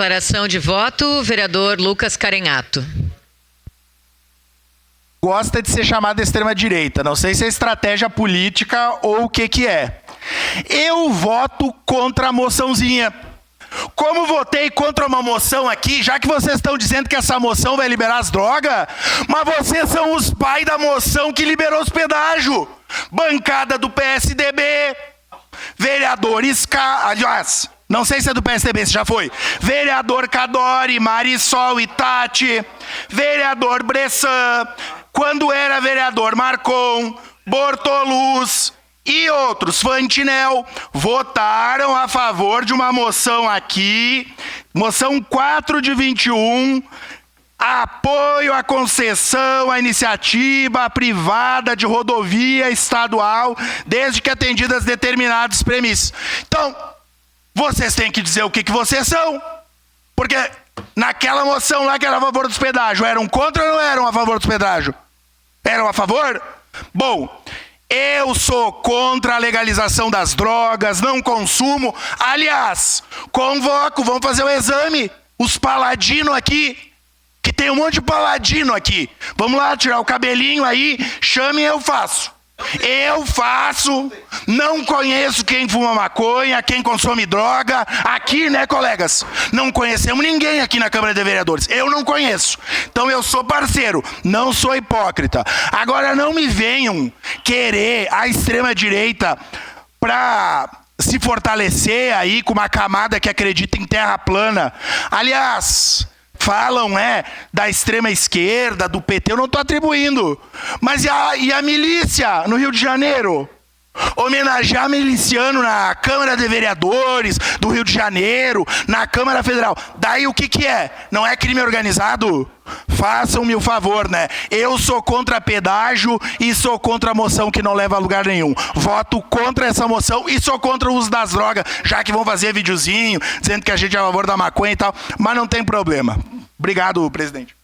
Declaração de voto, vereador Lucas Carenhato. Gosta de ser chamado de extrema-direita. Não sei se é estratégia política ou o que é. Eu voto contra a moçãozinha. Como votei contra uma moção aqui, já que vocês estão dizendo que essa moção vai liberar as drogas, mas vocês são os pais da moção que liberou os pedágios. Bancada do PSDB, vereadores aliás, não sei se é do PSDB, se já foi. Vereador Cadori, Marisol e Tati, vereador Bressan, quando era vereador Marcon, Bortoluz e outros, Fantinel, votaram a favor de uma moção aqui, moção 4 de 21, apoio à concessão, à iniciativa privada de rodovia estadual, desde que atendidas determinadas premissas. Então, vocês têm que dizer o que vocês são, porque naquela moção lá que era a favor dos pedágios, eram contra ou não eram a favor dos pedágios? Eram a favor? Bom, eu sou contra a legalização das drogas, não consumo. Aliás, convoco, vamos fazer o exame, os paladinos aqui, que tem um monte de paladino aqui. Vamos lá, tirar o cabelinho aí, chamem, eu faço. Eu faço, não conheço quem fuma maconha, quem consome droga, aqui, né, colegas? Não conhecemos ninguém aqui na Câmara de Vereadores, eu não conheço. Então eu sou parceiro, não sou hipócrita. Agora não me venham querer a extrema-direita para se fortalecer aí com uma camada que acredita em terra plana. Aliás, falam, da extrema esquerda, do PT, eu não estou atribuindo. Mas e a milícia no Rio de Janeiro? Homenagear miliciano na Câmara de Vereadores do Rio de Janeiro, na Câmara Federal. Daí o que é? Não é crime organizado? Façam-me o favor, né? Eu sou contra pedágio e sou contra a moção que não leva a lugar nenhum. Voto contra essa moção e sou contra o uso das drogas, já que vão fazer videozinho, dizendo que a gente é a favor da maconha e tal, mas não tem problema. Obrigado, presidente.